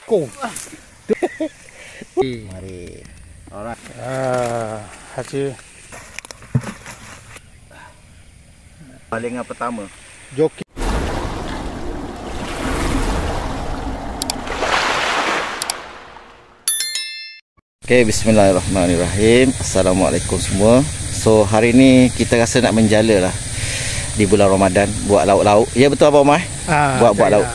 liko. Mari. Alright. Hasil Balingan pertama. joki. Okay, bismillahirrahmanirrahim. Assalamualaikum semua. So hari ni kita rasa nak menjala lah di bulan Ramadan, buat lauk-lauk. Ya betul Abang Omar? Buat lauk.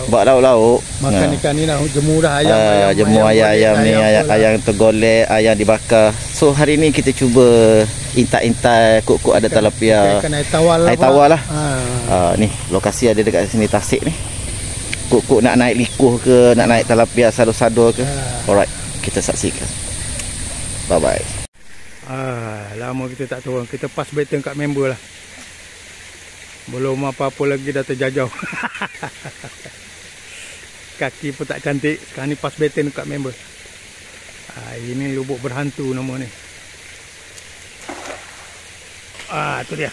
Buat lauk-lauk. Makan ikan ni lah, jemur dah ayam. Jemur ayam ni, ayam tergolek, ayam dibakar. So hari ni kita cuba intai-intai kuk-kuk ada tilapia. Ikan air tawar lah. Air tawar lah. Ni lokasi ada dekat sini Tasik ni. Kuk-kuk nak naik likuh ke, nak naik tilapia sado-sado ke. Alright, kita saksikan. Bye-bye. Lama kita tak turun. Kita pas baton kat member lah. Belum apa-apa lagi dah terjajau. Kaki pun tak cantik. Sekarang ni pas baton kat member. Ini lubuk berhantu nama ni. Tu dia.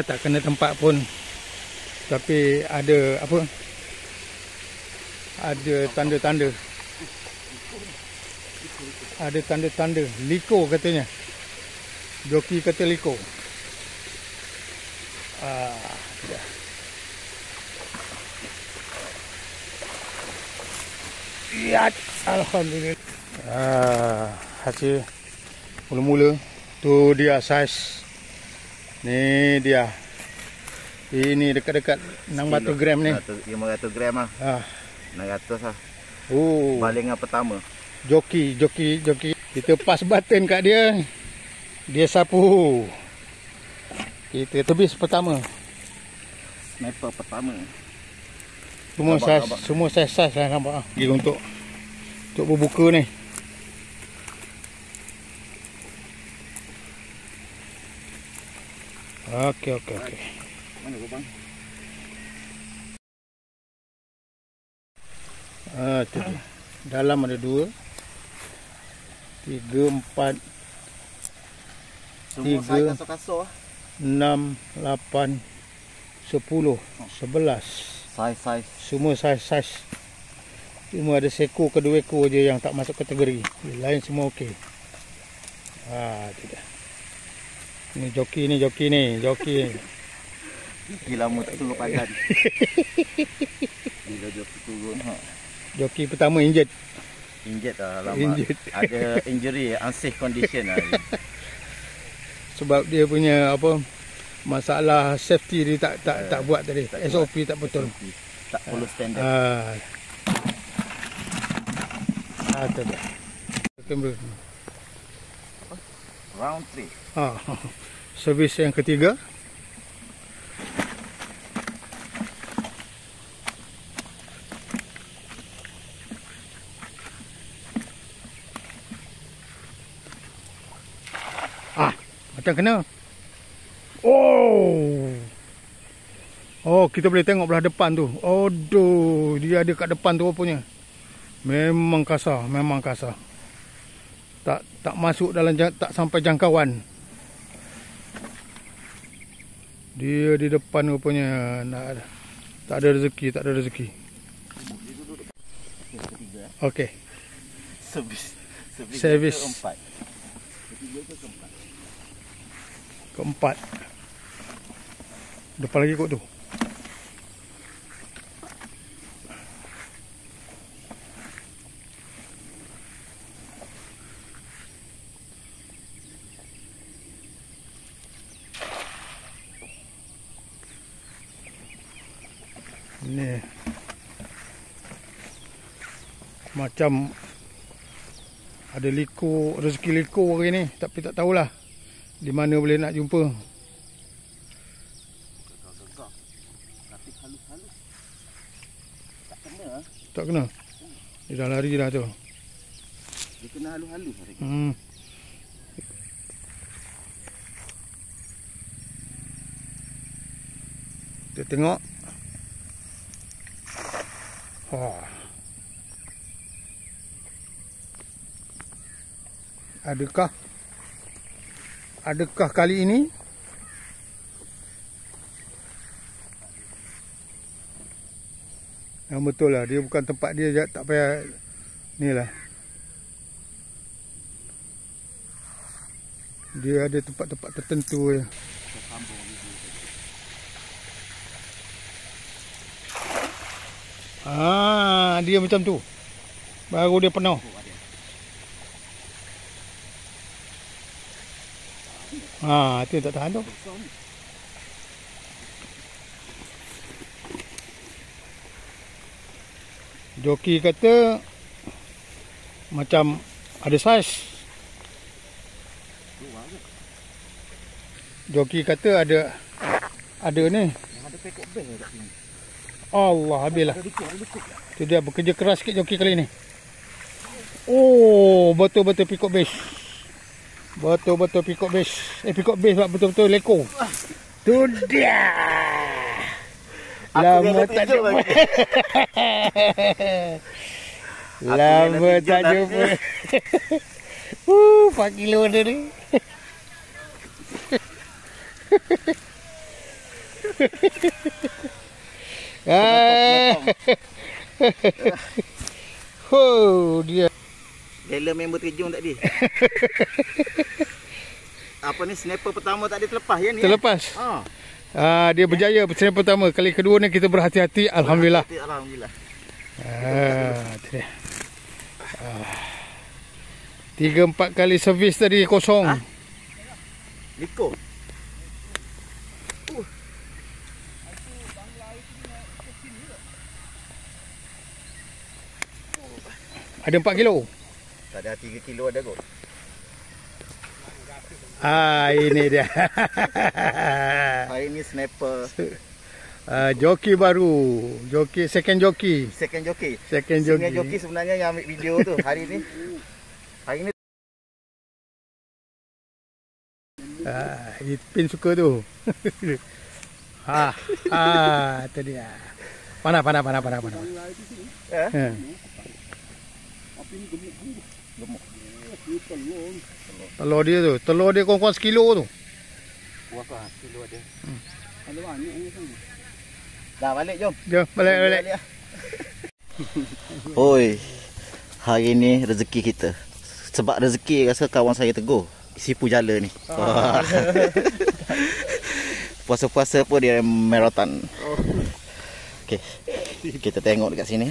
Tak kena tempat pun. Tapi ada apa? Ada tanda-tanda. Ada tanda-tanda. Liko katanya. Joki kata liko. Tidak. Ya, alhamdulillah. Hasil mula-mula tu dia saiz. Ni dia. Ini dekat-dekat 600 gram ni. 500 gram lah. 600 lah. Balingan pertama. Joki. Kita pas baton kat dia. Dia sapu. Kita tebis pertama. Sniper pertama. Semua saiz lah nampak. Pergi untuk berbuka ni. Okey. Mana kau bang? Tu dia. Dalam ada 2 3 4 Semua saiz kasar-kasar. 6 8 10 11. Saiz. Semua saiz. Cuma ada seekor ke 2 ekor je yang tak masuk kategori. Lain semua okey. Tidak. Ni joki ni. Gila lama tak turun padan. Bila joki turun. Joki pertama injet lah lama. Ada injury, unsafe condition lah. Sebab dia punya apa masalah safety dia tak buat tadi. SOP tak betul. Tak follow standard. Tu dia. Kamera. Round 3. Servis yang ketiga. Macam kena. Kita boleh tengok belah depan tu. Dia ada kat depan tu rupanya. Memang kasar. Tak masuk dalam, tak sampai jangkauan. Dia di depan rupanya. Tak ada rezeki. Okey. Servis keempat. Depan lagi kot tu. Ni macam ada rezeki liko hari ni, tapi tak tahulah di mana boleh nak jumpa. Tapi halus-halus. Tak kena. Tak kena. Dia dah lari dah tu. Dia kena halus-halus hari. Kita tengok. Adakah kali ini Yang betul lah. Dia bukan tempat dia, tak payah ni lah. Dia ada tempat-tempat tertentu je. Dia macam tu. Baru dia penuh. Itu tak tahan tu. Joki kata macam ada saiz. Joki kata ada ni. Ada pekok bel kat sini. Allah, habislah. Itu dia bekerja keras sikit joki kali ni. Oh, betul-betul pikok base. Betul-betul pikok base. Pikok base betul-betul leko. Tu dia. Lama tak jumpa. Lama tak jumpa. 4 kilo dia ni. Dia. Gila member terjun tadi. Apa ni, sniper pertama tak ada terlepas ya ni? Terlepas. Dia berjaya sniper pertama. Kali kedua ni kita berhati-hati. Alhamdulillah. Alhamdulillah. 3-4 kali servis tadi kosong. Liko. Ada 4 kilo. Tak ada, 3 kilo ada kot. Ini dia. Hari ni sniper. Joki baru. Joki second joki. Second joki. Second joki. Second joki sebenarnya yang ambil video tu hari ni. Hari ni Ipin suka tu. Itu dia. Panah. gemuk. Telur dia tu. Telur dia kurang-kurang sekilo tu. Berapa kilo ada? Ada banyak ni kan. Dah balik jom. Jom balik. Oi. Hari ni rezeki kita. Sebab rezeki rasa kawan saya tegur. Sipu jala ni. Puasa-puasa pun dia marathon. Okey. Kita tengok dekat sini.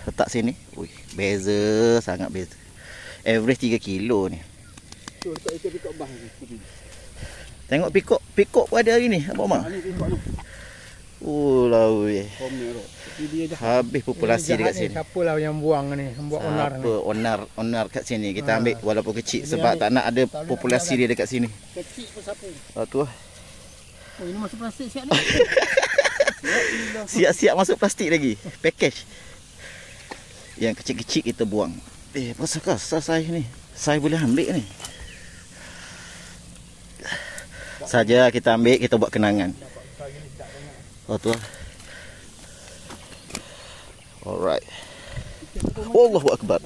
Letak sini. Ui, beza sangat beza. Average 3 kilo ni. Tu letak ikan pikok bah ni. Tengok pikok pun ada hari ni. Apa mak? Ni pikok ni. Lawi. Dia Habis populasi dekat sini. Siapalah yang buang ni, buat onar ni. Onar kat sini. Kita ambil walaupun kecil sebab tak nak ada populasi dia dekat sini. Kecil pun sapu. Tu lah. Oh, ini masuk plastik siap ni. Siap-siap masuk plastik lagi. Package. Yang kecil-kecil kita buang. Pasal kasar saya ni. Saya boleh ambil ni. Saja kita ambil, kita buat kenangan. Tu lah. Alright. Allahu Akbar.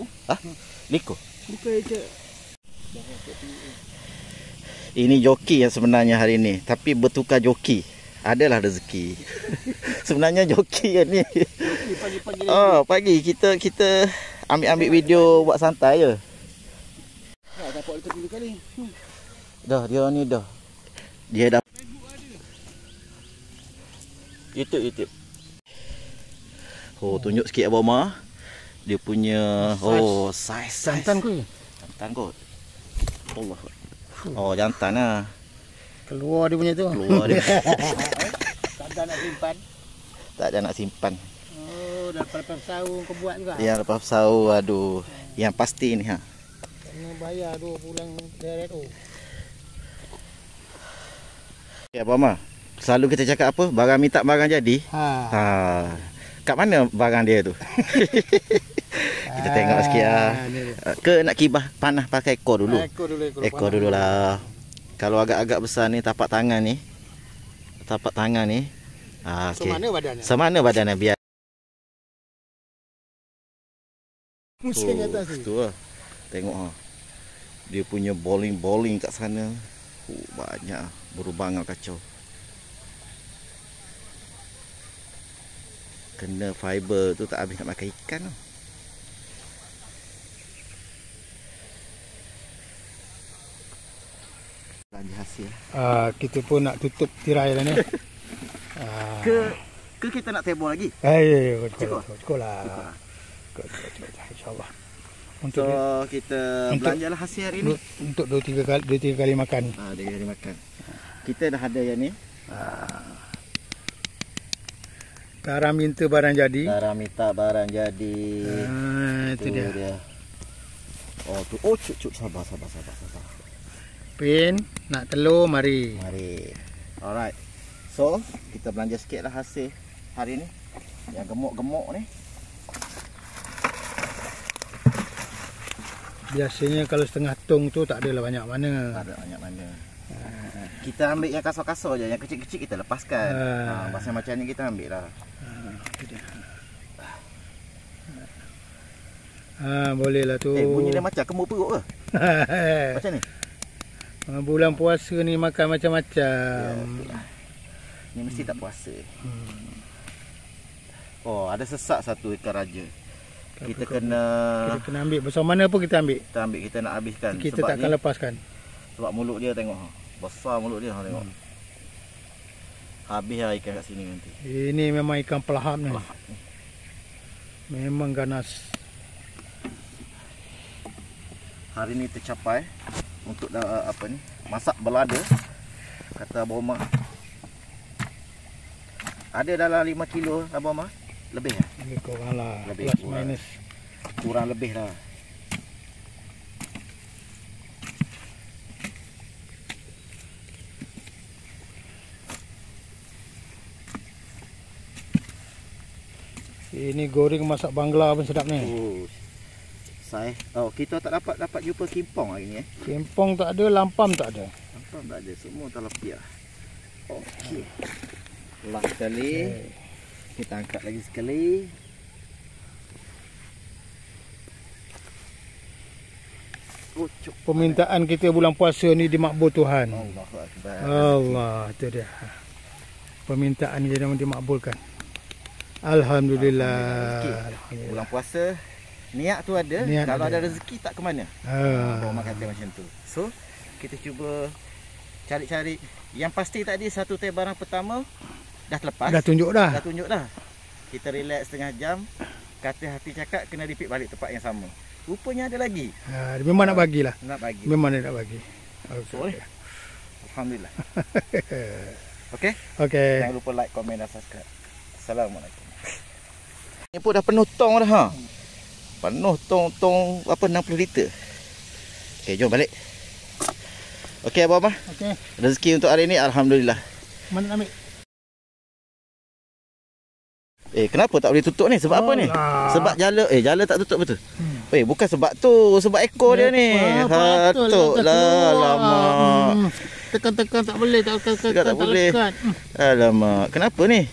Liko. Bukan ikan. Ini joki yang sebenarnya hari ni. Tapi bertukar joki. Adalah rezeki. Sebenarnya joki yang ni. Joki pagi-pagi. Pagi kita ambil video buat santai je. Dapat lepas 3 kali. Dah dia ni dah. Dia dah. YouTube. Tunjuk sikit Abang Ma. Dia punya saiz. Jantan kot. Jantan kot. Allah. Jantan lah. Keluar dia punya tu. Keluar dia. Tak ada nak simpan. Tak ada nak simpan. Dah lepas sahur kau buat juga. Yang lepas sahur, aduh. Yang pasti ni Kena bayar 2 bulan deret tu. Ya Abang Ma. Selalu kita cakap apa? Barang minta barang jadi. Kat mana barang dia tu? Kita tengok sikit lah. Ke nak kibah panah pakai ekor dulu? Ekor dulu lah. Kalau agak-agak besar ni, tapak tangan ni. Okay. Semana badannya? Semana badannya biar. Pusing atas ni. Tu lah. Tengok dia punya bowling kat sana. Banyak berubang kacau. Kena fiber tu tak habis nak makan ikan tu. Belanja hasil. Kita pun nak tutup tirai lah ni. Ke kita nak tebur lagi? Cukup lah. InsyaAllah. So kita belanjalah hasil hari ni. Untuk 2-3 kali makan. 2 kali makan. Kita dah ada yang ni. Tara minta barang jadi. Tara minta barang jadi. Itu dia. Oh tu. Cuk sabar. Pin, nak telur, mari. Alright. So, kita belanja sikit lah hasil hari ni. Yang gemuk-gemuk ni. Biasanya kalau setengah tong tu tak adalah banyak mana. Tak ada banyak mana. Kita ambil yang kasar-kasar je. Yang kecil-kecil kita lepaskan. Pasal macam ni kita ambil lah. Boleh lah tu. Bunyi dia macam kemur perut ke? Macam ni? Bulan puasa ni makan macam-macam. Ni mesti tak puasa. Oh, ada sesak satu ikan raja. Kita kena ambil. Besar mana pun kita ambil. Kita nak habiskan. Kita takkan lepaskan. Sebab mulut dia tengok. Besar mulut dia tengok. Habis lah ikan kat sini nanti. Ini memang ikan pelahap ni. Memang ganas. Hari ni tercapai untuk masak belada, kata Abang Omar. Ada dalam 5 kilo Abang Omar. Lebih lah. Lebih kurang lah. Lebih plus minus. Kurang lebih lah. Ini goreng masak bangla pun sedap ni. Kita tak dapat jumpa kimpong hari ni. Kimpong tak ada, lampam tak ada. Lampam tak ada, semua talapiah. Okey. Last sekali. Kita angkat lagi sekali. Permintaan kita bulan puasa ni dimakbul Tuhan. Allahu Akbar. Allah, itu dia. Permintaan dia memang dimakbulkan. Alhamdulillah. Bulan puasa niat tu ada. Kalau ada rezeki tak ke mana? Orang kata macam tu. So, kita cuba cari-cari. Yang pasti tadi satu teh barang pertama dah terlepas. Dah tunjuk dah. Kita relax setengah jam. Kata hati cakap kena repeat balik tempat yang sama. Rupanya ada lagi. Memang nak bagilah. Memang nak bagi. Okay. Alhamdulillah. Okey. Jangan lupa like, komen dan subscribe. Assalamualaikum. Ni pun dah penuh tong dah Penuh tong 60 liter. Okey, jom balik. Okey Abang Omar. Okey. Rezeki untuk hari ni alhamdulillah. Mana nak ambil? Kenapa tak boleh tutup ni? Sebab apa ni? Sebab jala tak tutup betul. Bukan sebab tu, sebab ekor dia ni. Patutlah lama. Tekan-tekan tak boleh, tak boleh. Alamak, kenapa ni?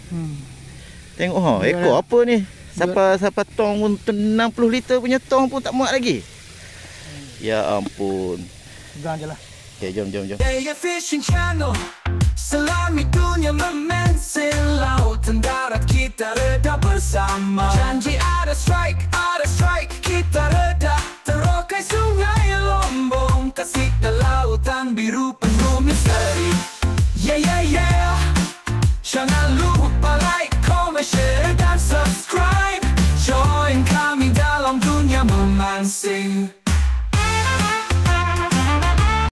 Tengok ekor apa ni? Siapa tong 60 liter punya tong pun tak muat lagi. Ya ampun. Pegang je lah. Okay, jom. Fishing Channel, selami dunia memensil, lautan darat kita reda bersama. Janji ada strike, kita reda terokai sungai Lombong, kasih ke lautan biru penuh misteri. Yeah. Jangan lupa like, comment, share dan subscribe. Join kami dalam dunia memancing.